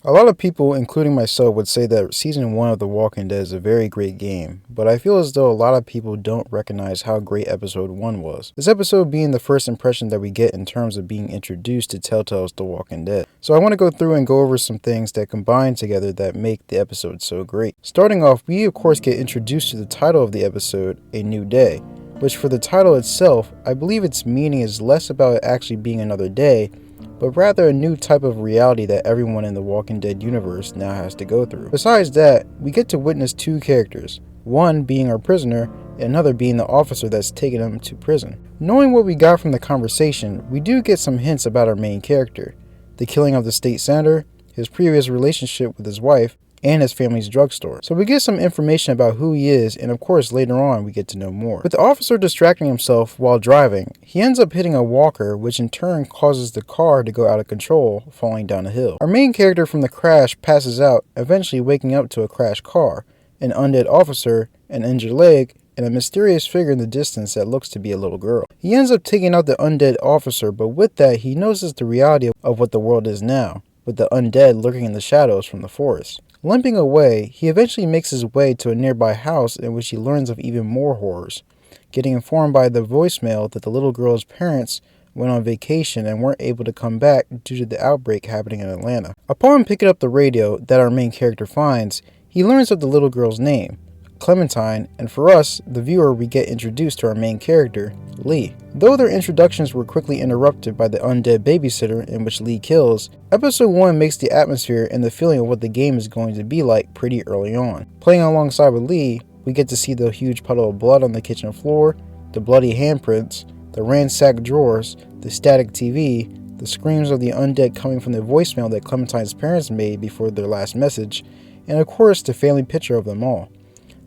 A lot of people, including myself, would say that Season 1 of The Walking Dead is a very great game, but I feel as though a lot of people don't recognize how great Episode 1 was. This episode being the first impression that we get in terms of being introduced to Telltale's The Walking Dead. So I want to go through and go over some things that combine together that make the episode so great. Starting off, we of course get introduced to the title of the episode, A New Day, which for the title itself, I believe its meaning is less about it actually being another day, but rather a new type of reality that everyone in the Walking Dead universe now has to go through. Besides that, we get to witness two characters, one being our prisoner, and another being the officer that's taken him to prison. Knowing what we got from the conversation, we do get some hints about our main character, the killing of the state senator, his previous relationship with his wife, and his family's drugstore. So we get some information about who he is, and of course later on we get to know more. With the officer distracting himself while driving, he ends up hitting a walker, which in turn causes the car to go out of control, falling down a hill. Our main character from the crash passes out, eventually waking up to a crashed car, an undead officer, an injured leg, and a mysterious figure in the distance that looks to be a little girl. He ends up taking out the undead officer, but with that he notices the reality of what the world is now, with the undead lurking in the shadows from the forest. Limping away, he eventually makes his way to a nearby house in which he learns of even more horrors, getting informed by the voicemail that the little girl's parents went on vacation and weren't able to come back due to the outbreak happening in Atlanta. Upon picking up the radio that our main character finds, he learns of the little girl's name, Clementine, and for us, the viewer, we get introduced to our main character, Lee. Though their introductions were quickly interrupted by the undead babysitter in which Lee kills, Episode 1 makes the atmosphere and the feeling of what the game is going to be like pretty early on. Playing alongside with Lee, we get to see the huge puddle of blood on the kitchen floor, the bloody handprints, the ransacked drawers, the static TV, the screams of the undead coming from the voicemail that Clementine's parents made before their last message, and of course the family picture of them all.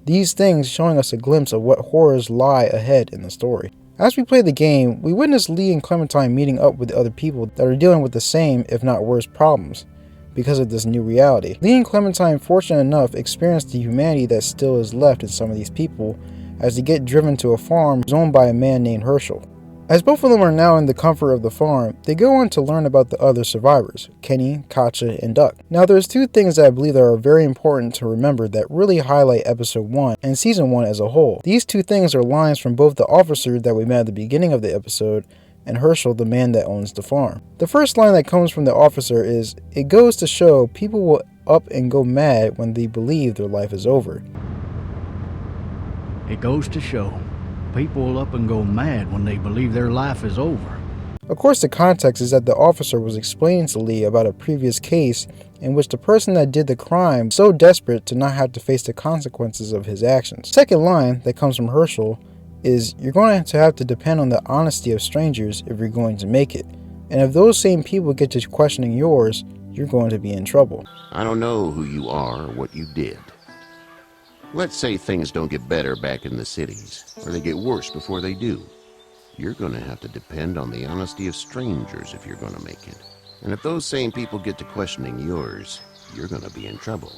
These things showing us a glimpse of what horrors lie ahead in the story. As we play the game, we witness Lee and Clementine meeting up with other people that are dealing with the same, if not worse, problems because of this new reality. Lee and Clementine, fortunate enough, experience the humanity that still is left in some of these people as they get driven to a farm owned by a man named Herschel. As both of them are now in the comfort of the farm, they go on to learn about the other survivors, Kenny, Katja, and Duck. Now there's two things that I believe that are very important to remember that really highlight Episode 1 and Season 1 as a whole. These two things are lines from both the officer that we met at the beginning of the episode and Herschel, the man that owns the farm. The first line that comes from the officer is, "It goes to show people will up and go mad when they believe their life is over." It goes to show people will up and go mad when they believe their life is over. Of course, the context is that the officer was explaining to Lee about a previous case in which the person that did the crime was so desperate to not have to face the consequences of his actions. The second line that comes from Herschel is, "You're going to have to depend on the honesty of strangers if you're going to make it. And if those same people get to questioning yours, you're going to be in trouble." I don't know who you are or what you did. Let's say things don't get better back in the cities, or they get worse before they do. You're going to have to depend on the honesty of strangers if you're going to make it. And if those same people get to questioning yours, you're going to be in trouble.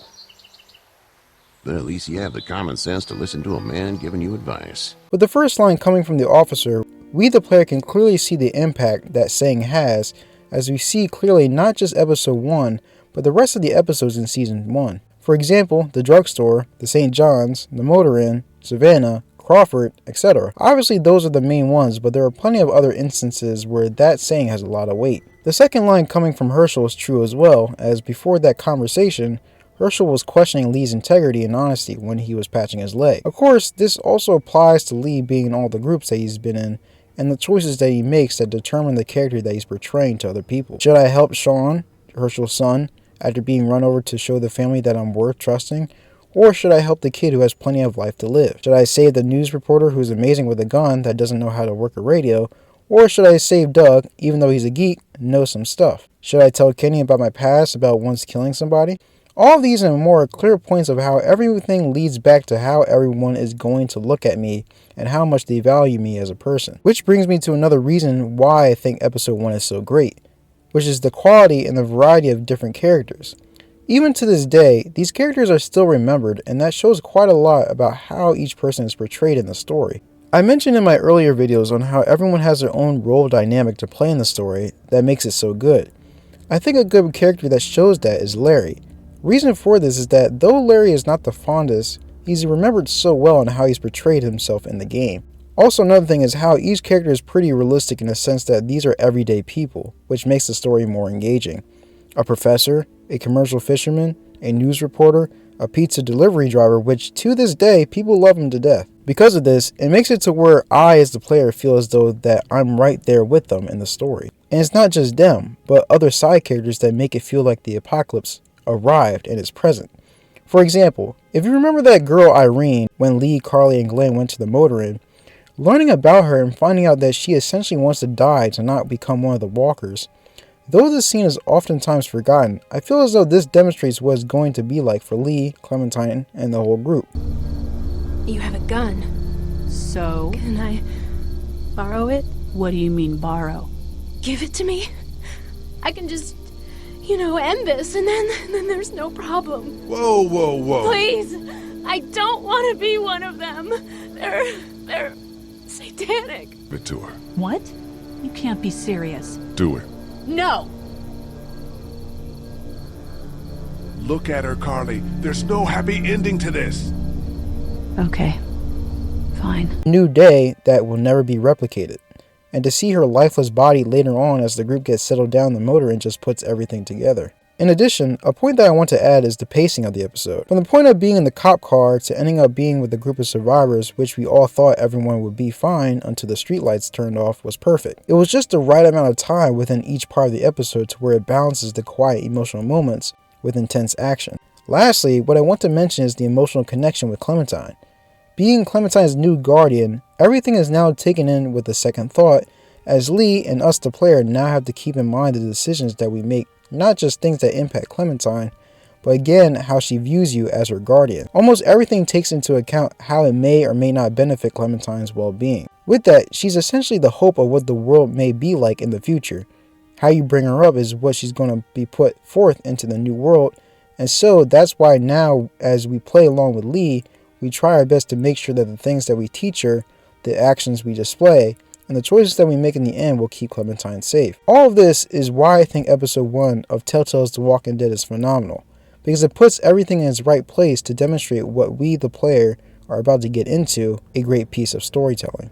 But at least you have the common sense to listen to a man giving you advice. With the first line coming from the officer, we the player can clearly see the impact that saying has, as we see clearly not just Episode 1, but the rest of the episodes in Season 1. For example, the drugstore, the St. John's, the motor inn, Savannah, Crawford, etc. Obviously those are the main ones, but there are plenty of other instances where that saying has a lot of weight. The second line coming from Herschel is true as well, as before that conversation, Herschel was questioning Lee's integrity and honesty when he was patching his leg. Of course, this also applies to Lee being in all the groups that he's been in, and the choices that he makes that determine the character that he's portraying to other people. Should I help Sean, Herschel's son, after being run over to show the family that I'm worth trusting? Or should I help the kid who has plenty of life to live? Should I save the news reporter who's amazing with a gun that doesn't know how to work a radio? Or should I save Doug, even though he's a geek and knows some stuff? Should I tell Kenny about my past, about once killing somebody? All of these and more are clear points of how everything leads back to how everyone is going to look at me and how much they value me as a person. Which brings me to another reason why I think Episode 1 is so great, which is the quality and the variety of different characters. Even to this day, these characters are still remembered, and that shows quite a lot about how each person is portrayed in the story. I mentioned in my earlier videos on how everyone has their own role dynamic to play in the story that makes it so good. I think a good character that shows that is Larry. Reason for this is that though Larry is not the fondest, he's remembered so well in how he's portrayed himself in the game. Also, another thing is how each character is pretty realistic in the sense that these are everyday people, which makes the story more engaging. A professor, a commercial fisherman, a news reporter, a pizza delivery driver, which to this day people love him to death. Because of this, it makes it to where I as the player feel as though that I'm right there with them in the story. And it's not just them, but other side characters that make it feel like the apocalypse arrived and is present. For example, if you remember that girl Irene when Lee, Carly, and Glenn went to the motor inn, learning about her and finding out that she essentially wants to die to not become one of the walkers. Though this scene is oftentimes forgotten, I feel as though this demonstrates what it's going to be like for Lee, Clementine, and the whole group. You have a gun. So? Can I borrow it? What do you mean, borrow? Give it to me. I can just, end this, and then there's no problem. Whoa, whoa, whoa. Please! I don't want to be one of them. They're satanic. Give it to her. What? You can't be serious. Do it. No! Look at her, Carly. There's no happy ending to this. Okay. Fine. New day that will never be replicated. And to see her lifeless body later on as the group gets settled down the motor and just puts everything together. In addition, a point that I want to add is the pacing of the episode. From the point of being in the cop car to ending up being with a group of survivors, which we all thought everyone would be fine until the streetlights turned off, was perfect. It was just the right amount of time within each part of the episode to where it balances the quiet emotional moments with intense action. Lastly, what I want to mention is the emotional connection with Clementine. Being Clementine's new guardian, everything is now taken in with a second thought, as Lee and us the player now have to keep in mind the decisions that we make, not just things that impact Clementine, but again how she views you as her guardian. Almost everything takes into account how it may or may not benefit Clementine's well-being. With that, she's essentially the hope of what the world may be like in the future. How you bring her up is what she's going to be put forth into the new world, and so that's why now as we play along with Lee, we try our best to make sure that the things that we teach her, the actions we display, and the choices that we make in the end will keep Clementine safe. All of this is why I think episode 1 of Telltales The Walking Dead is phenomenal, because it puts everything in its right place to demonstrate what we, the player, are about to get into, a great piece of storytelling.